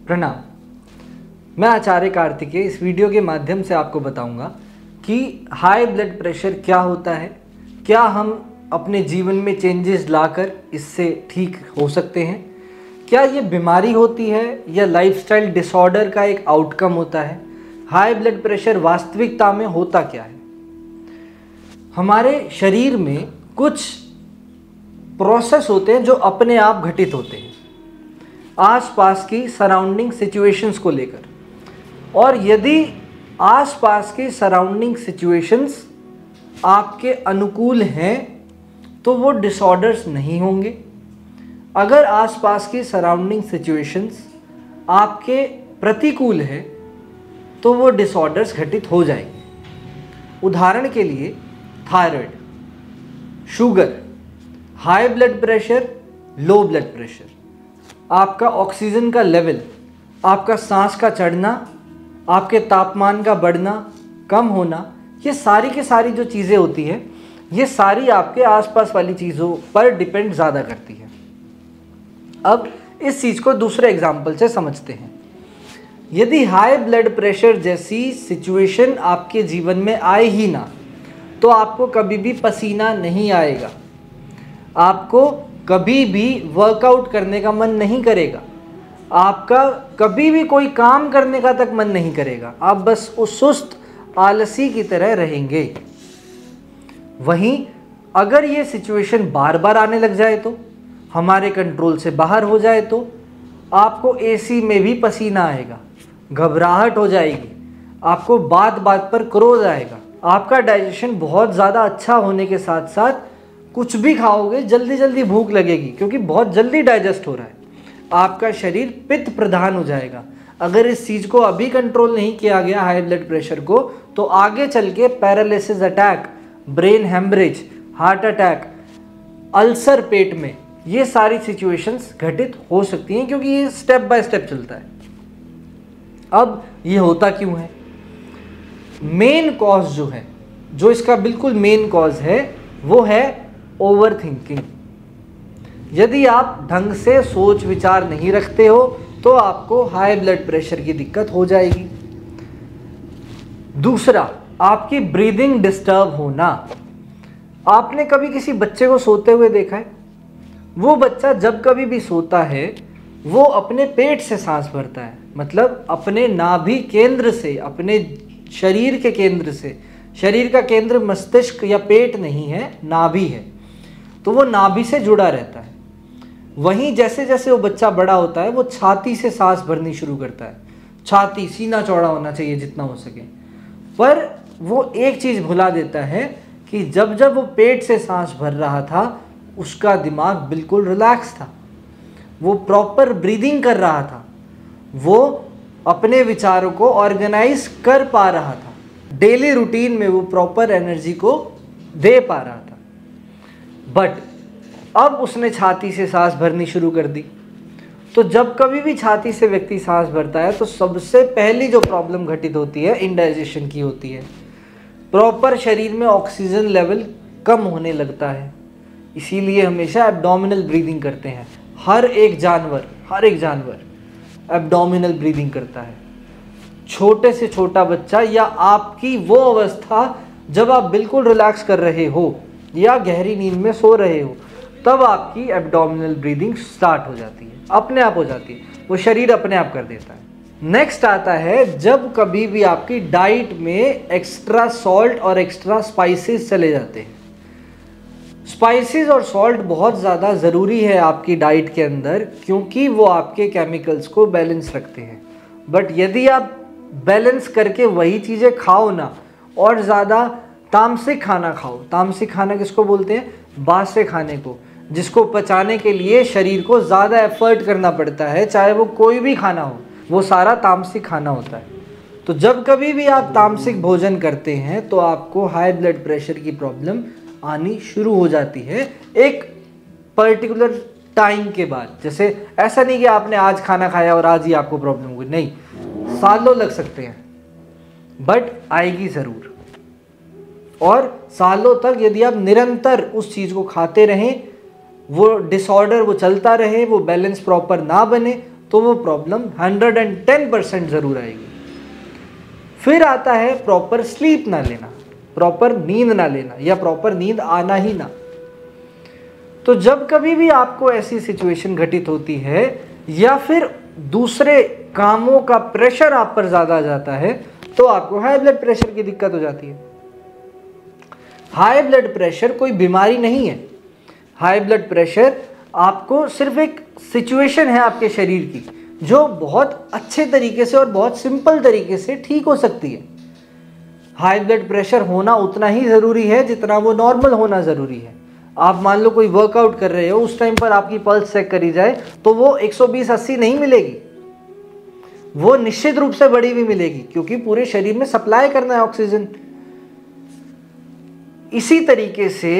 प्रणाम। मैं आचार्य कार्तिकेय इस वीडियो के माध्यम से आपको बताऊंगा कि हाई ब्लड प्रेशर क्या होता है, क्या हम अपने जीवन में चेंजेस लाकर इससे ठीक हो सकते हैं, क्या ये बीमारी होती है या लाइफस्टाइल डिसऑर्डर का एक आउटकम होता है, हाई ब्लड प्रेशर वास्तविकता में होता क्या है। हमारे शरीर में कुछ प्रोसेस होते हैं जो अपने आप घटित होते हैं आसपास की सराउंडिंग सिचुएशंस को लेकर, और यदि आसपास की सराउंडिंग सिचुएशंस आपके अनुकूल हैं तो वो डिसऑर्डर्स नहीं होंगे। अगर आसपास की सराउंडिंग सिचुएशंस आपके प्रतिकूल है तो वो डिसऑर्डर्स घटित हो जाएंगे। उदाहरण के लिए thyroid, sugar, high blood pressure, low blood pressure, आपका ऑक्सीजन का लेवल, आपका सांस का चढ़ना, आपके तापमान का बढ़ना कम होना, ये सारी की सारी जो चीज़ें होती हैं ये सारी आपके आसपास वाली चीज़ों पर डिपेंड ज़्यादा करती है। अब इस चीज़ को दूसरे एग्जाम्पल से समझते हैं। यदि हाई ब्लड प्रेशर जैसी सिचुएशन आपके जीवन में आए ही ना तो आपको कभी भी पसीना नहीं आएगा, आपको कभी भी वर्कआउट करने का मन नहीं करेगा, आपका कभी भी कोई काम करने का तक मन नहीं करेगा, आप बस उस सुस्त आलसी की तरह रहेंगे। वहीं अगर ये सिचुएशन बार बार आने लग जाए तो, हमारे कंट्रोल से बाहर हो जाए तो आपको एसी में भी पसीना आएगा, घबराहट हो जाएगी, आपको बात बात पर क्रोध आएगा, आपका डाइजेशन बहुत ज़्यादा अच्छा होने के साथ साथ कुछ भी खाओगे जल्दी जल्दी भूख लगेगी क्योंकि बहुत जल्दी डाइजेस्ट हो रहा है, आपका शरीर पित्त प्रधान हो जाएगा। अगर इस चीज़ को अभी कंट्रोल नहीं किया गया हाई ब्लड प्रेशर को तो आगे चल के paralysis attack, brain haemorrhage, heart attack, ulcer पेट में, ये सारी सिचुएशंस घटित हो सकती हैं क्योंकि ये स्टेप बाय स्टेप चलता है। अब ये होता क्यों है? मेन कॉज जो है, जो इसका बिल्कुल मेन कॉज है वो है ओवर थिंकिंग। यदि आप ढंग से सोच विचार नहीं रखते हो तो आपको हाई ब्लड प्रेशर की दिक्कत हो जाएगी। दूसरा, आपकी ब्रीदिंग डिस्टर्ब होना। आपने कभी किसी बच्चे को सोते हुए देखा है? वो बच्चा जब कभी भी सोता है वो अपने पेट से सांस भरता है, मतलब अपने नाभि केंद्र से, अपने शरीर के केंद्र से। शरीर का केंद्र मस्तिष्क या पेट नहीं है, नाभि है, तो वो नाभि से जुड़ा रहता है। वहीं जैसे जैसे वो बच्चा बड़ा होता है वो छाती से सांस भरनी शुरू करता है। छाती, सीना चौड़ा होना चाहिए जितना हो सके, पर वो एक चीज़ भुला देता है कि जब जब वो पेट से सांस भर रहा था उसका दिमाग बिल्कुल रिलैक्स था, वो प्रॉपर ब्रीदिंग कर रहा था, वो अपने विचारों को ऑर्गेनाइज कर पा रहा था, डेली रूटीन में वो प्रॉपर एनर्जी को दे पा रहा था। बट अब उसने छाती से सांस भरनी शुरू कर दी, तो जब कभी भी छाती से व्यक्ति सांस भरता है तो सबसे पहली जो प्रॉब्लम घटित होती है इंडाइजेशन की होती है। प्रॉपर शरीर में ऑक्सीजन लेवल कम होने लगता है, इसीलिए हमेशा एब्डोमिनल ब्रीदिंग करते हैं। हर एक जानवर एब्डोमिनल ब्रीदिंग करता है। छोटे से छोटा बच्चा या आपकी वो अवस्था जब आप बिल्कुल रिलैक्स कर रहे हो या गहरी नींद में सो रहे हो तब आपकी एब्डोमिनल ब्रीदिंग स्टार्ट हो जाती है, अपने आप हो जाती है, वो शरीर अपने आप कर देता है। नेक्स्ट आता है जब कभी भी आपकी डाइट में एक्स्ट्रा सॉल्ट और एक्स्ट्रा स्पाइसेस चले जाते हैं। स्पाइसेस और सॉल्ट बहुत ज़्यादा ज़रूरी है आपकी डाइट के अंदर क्योंकि वो आपके केमिकल्स को बैलेंस रखते हैं। बट यदि आप बैलेंस करके वही चीज़ें खाओ ना और ज़्यादा तामसिक खाना खाओ, तामसिक खाना किसको बोलते हैं? बासे खाने को, जिसको पचाने के लिए शरीर को ज़्यादा एफर्ट करना पड़ता है, चाहे वो कोई भी खाना हो, वो सारा तामसिक खाना होता है। तो जब कभी भी आप तामसिक भोजन करते हैं तो आपको हाई ब्लड प्रेशर की प्रॉब्लम आनी शुरू हो जाती है एक पर्टिकुलर टाइम के बाद। जैसे ऐसा नहीं कि आपने आज खाना खाया और आज ही आपको प्रॉब्लम हुई, नहीं, सालों लग सकते हैं, बट आएगी ज़रूर। और सालों तक यदि आप निरंतर उस चीज़ को खाते रहें, वो डिसऑर्डर वो चलता रहे, वो बैलेंस प्रॉपर ना बने, तो वो प्रॉब्लम 110% ज़रूर आएगी। फिर आता है प्रॉपर स्लीप ना लेना, प्रॉपर नींद ना लेना या प्रॉपर नींद आना ही ना। तो जब कभी भी आपको ऐसी सिचुएशन घटित होती है या फिर दूसरे कामों का प्रेशर आप पर ज़्यादा आ जाता है तो आपको हाई ब्लड प्रेशर की दिक्कत हो जाती है। हाई ब्लड प्रेशर कोई बीमारी नहीं है। हाई ब्लड प्रेशर आपको सिर्फ एक सिचुएशन है आपके शरीर की जो बहुत अच्छे तरीके से और बहुत सिंपल तरीके से ठीक हो सकती है। हाई ब्लड प्रेशर होना उतना ही ज़रूरी है जितना वो नॉर्मल होना ज़रूरी है। आप मान लो कोई वर्कआउट कर रहे हो, उस टाइम पर आपकी पल्स चेक करी जाए तो वो 120-80 नहीं मिलेगी, वो निश्चित रूप से बढ़ी हुई मिलेगी क्योंकि पूरे शरीर में सप्लाई करना है ऑक्सीजन। इसी तरीके से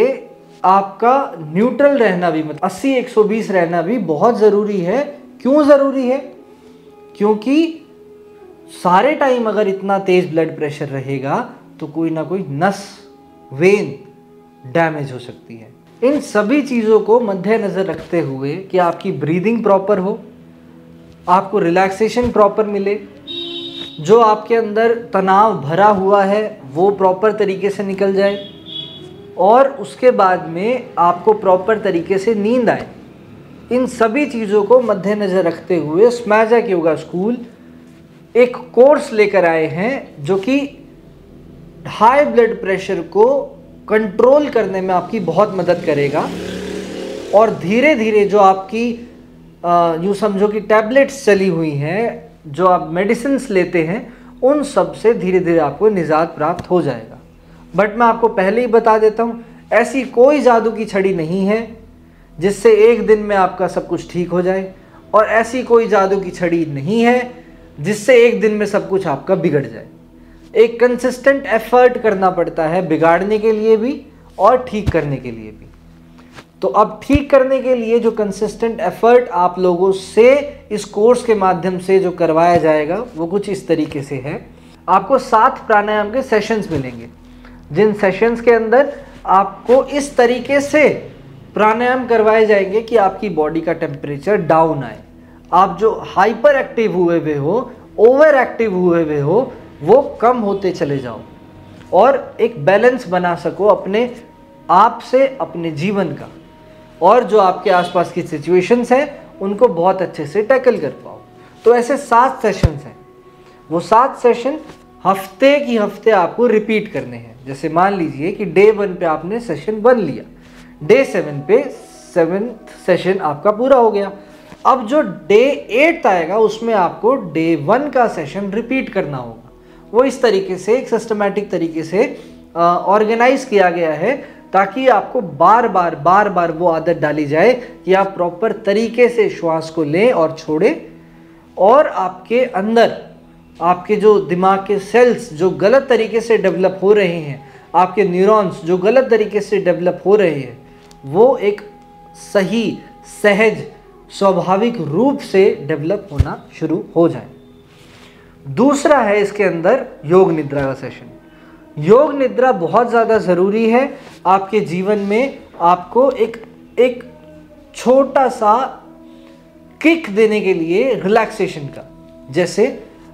आपका न्यूट्रल रहना भी, मतलब 80-120 रहना भी बहुत ज़रूरी है। क्यों ज़रूरी है? क्योंकि सारे टाइम अगर इतना तेज ब्लड प्रेशर रहेगा तो कोई ना कोई नस, वेन डैमेज हो सकती है। इन सभी चीज़ों को मद्देनज़र रखते हुए कि आपकी ब्रीदिंग प्रॉपर हो, आपको रिलैक्सेशन प्रॉपर मिले, जो आपके अंदर तनाव भरा हुआ है वो प्रॉपर तरीके से निकल जाए और उसके बाद में आपको प्रॉपर तरीके से नींद आए। इन सभी चीज़ों को मद्देनज़र रखते हुए स्मैजैक योगा स्कूल एक कोर्स लेकर आए हैं जो कि हाई ब्लड प्रेशर को कंट्रोल करने में आपकी बहुत मदद करेगा और धीरे धीरे जो आपकी यूँ समझो कि टैबलेट्स चली हुई हैं, जो आप मेडिसिन्स लेते हैं, उन सब से धीरे धीरे आपको निजात प्राप्त हो जाएगा। बट मैं आपको पहले ही बता देता हूँ, ऐसी कोई जादू की छड़ी नहीं है जिससे एक दिन में आपका सब कुछ ठीक हो जाए और ऐसी कोई जादू की छड़ी नहीं है जिससे एक दिन में सब कुछ आपका बिगड़ जाए। एक कंसिस्टेंट एफर्ट करना पड़ता है बिगाड़ने के लिए भी और ठीक करने के लिए भी। तो अब ठीक करने के लिए जो कंसिस्टेंट एफर्ट आप लोगों से इस कोर्स के माध्यम से जो करवाया जाएगा वो कुछ इस तरीके से है। आपको 7 प्राणायाम के सेशंस मिलेंगे, जिन सेशंस के अंदर आपको इस तरीके से प्राणायाम करवाए जाएंगे कि आपकी बॉडी का टेम्परेचर डाउन आए। आप जो हाइपर एक्टिव हुए हुए हो, ओवर एक्टिव हुए हुए हो, वो कम होते चले जाओ और एक बैलेंस बना सको अपने आप से, अपने जीवन का, और जो आपके आसपास की सिचुएशंस हैं उनको बहुत अच्छे से टैकल कर पाओ। तो ऐसे 7 सेशंस हैं। वो 7 सेशन हफ्ते की हफ्ते आपको रिपीट करने हैं। जैसे मान लीजिए कि डे 1 पे आपने सेशन 1 लिया, डे 7 पे 7th सेशन आपका पूरा हो गया। अब जो डे 8 आएगा उसमें आपको डे 1 का सेशन रिपीट करना होगा। वो इस तरीके से एक सिस्टमैटिक तरीके से ऑर्गेनाइज किया गया है ताकि आपको बार बार वो आदत डाली जाए कि आप प्रॉपर तरीके से श्वास को लें और छोड़ें और आपके अंदर आपके जो दिमाग के सेल्स जो गलत तरीके से डेवलप हो रहे हैं, आपके न्यूरॉन्स जो गलत तरीके से डेवलप हो रहे हैं, वो एक सही, सहज, स्वाभाविक रूप से डेवलप होना शुरू हो जाए। दूसरा है इसके अंदर योग निद्रा का सेशन। योग निद्रा बहुत ज़्यादा ज़रूरी है आपके जीवन में। आपको एक छोटा सा किक देने के लिए रिलैक्सेशन का। जैसे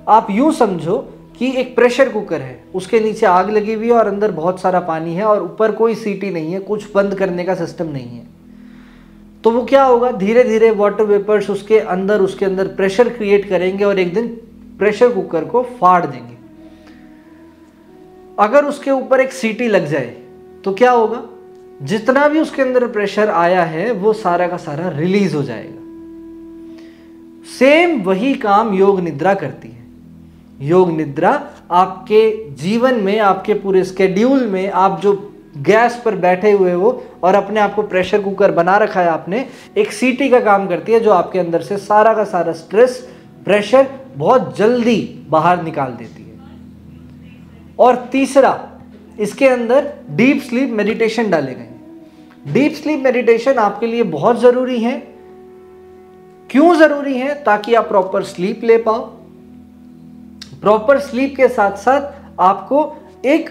आप यूं समझो कि एक प्रेशर कुकर है, उसके नीचे आग लगी हुई है और अंदर बहुत सारा पानी है और ऊपर कोई सीटी नहीं है, कुछ बंद करने का सिस्टम नहीं है। तो वो क्या होगा, धीरे धीरे वाटर वेपर्स उसके अंदर प्रेशर क्रिएट करेंगे और एक दिन प्रेशर कुकर को फाड़ देंगे। अगर उसके ऊपर एक सीटी लग जाए तो क्या होगा, जितना भी उसके अंदर प्रेशर आया है वो सारा का सारा रिलीज हो जाएगा। सेम वही काम योग निद्रा करती है। योग निद्रा आपके जीवन में, आपके पूरे स्केड्यूल में, आप जो गैस पर बैठे हुए हो और अपने आप को प्रेशर कुकर बना रखा है आपने, एक सीटी का काम करती है जो आपके अंदर से सारा का सारा स्ट्रेस, प्रेशर बहुत जल्दी बाहर निकाल देती है। और तीसरा, इसके अंदर डीप स्लीप मेडिटेशन डाले गए। डीप स्लीप मेडिटेशन आपके लिए बहुत ज़रूरी है। क्यों ज़रूरी है? ताकि आप प्रॉपर स्लीप ले पाओ। प्रॉपर स्लीप के साथ साथ आपको एक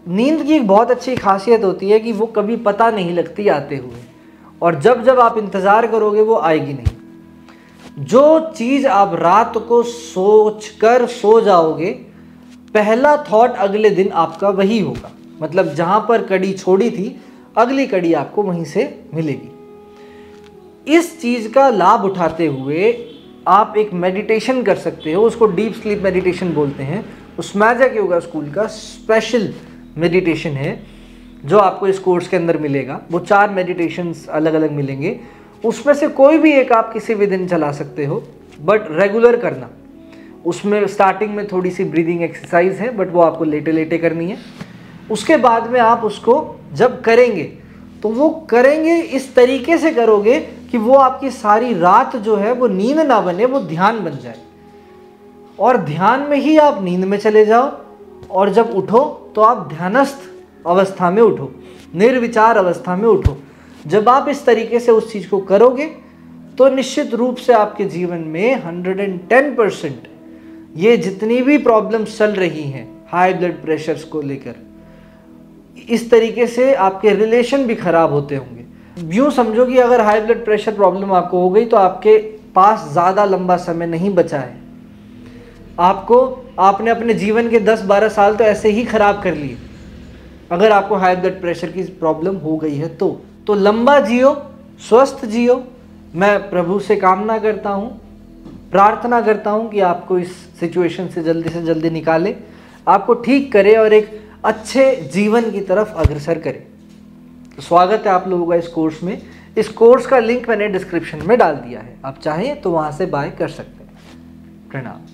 नींद की एक बहुत अच्छी खासियत होती है कि वो कभी पता नहीं लगती आते हुए, और जब जब आप इंतज़ार करोगे वो आएगी नहीं। जो चीज़ आप रात को सोच कर सो जाओगे, पहला थॉट अगले दिन आपका वही होगा। मतलब जहाँ पर कड़ी छोड़ी थी, अगली कड़ी आपको वहीं से मिलेगी। इस चीज़ का लाभ उठाते हुए आप एक मेडिटेशन कर सकते हो, उसको डीप स्लीप मेडिटेशन बोलते हैं। उसमैजिक योगा स्कूल का स्पेशल मेडिटेशन है जो आपको इस कोर्स के अंदर मिलेगा। वो 4 मेडिटेशंस अलग अलग मिलेंगे, उसमें से कोई भी एक आप किसी भी दिन चला सकते हो, बट रेगुलर करना। उसमें स्टार्टिंग में थोड़ी सी ब्रीदिंग एक्सरसाइज है, बट वो आपको लेटे लेटे करनी है। उसके बाद में आप उसको जब करेंगे तो वो करेंगे इस तरीके से करोगे कि वो आपकी सारी रात जो है वो नींद ना बने, वो ध्यान बन जाए। और ध्यान में ही आप नींद में चले जाओ, और जब उठो तो आप ध्यानस्थ अवस्था में उठो, निर्विचार अवस्था में उठो। जब आप इस तरीके से उस चीज़ को करोगे तो निश्चित रूप से आपके जीवन में 110% ये जितनी भी प्रॉब्लम्स चल रही हैं हाई ब्लड प्रेशर्स को लेकर, इस तरीके से आपके रिलेशन भी खराब होते होंगे। यूँ समझो कि अगर हाई ब्लड प्रेशर प्रॉब्लम आपको हो गई तो आपके पास ज़्यादा लंबा समय नहीं बचा है। आपने अपने जीवन के 10-12 साल तो ऐसे ही खराब कर लिए अगर आपको हाई ब्लड प्रेशर की प्रॉब्लम हो गई है तो लंबा जियो, स्वस्थ जियो। मैं प्रभु से कामना करता हूँ, प्रार्थना करता हूँ कि आपको इस सिचुएशन से जल्दी निकाले, आपको ठीक करे और एक अच्छे जीवन की तरफ अग्रसर करे। तो स्वागत है आप लोगों का इस कोर्स में। इस कोर्स का लिंक मैंने डिस्क्रिप्शन में डाल दिया है, आप चाहें तो वहाँ से बाय कर सकते हैं। प्रणाम।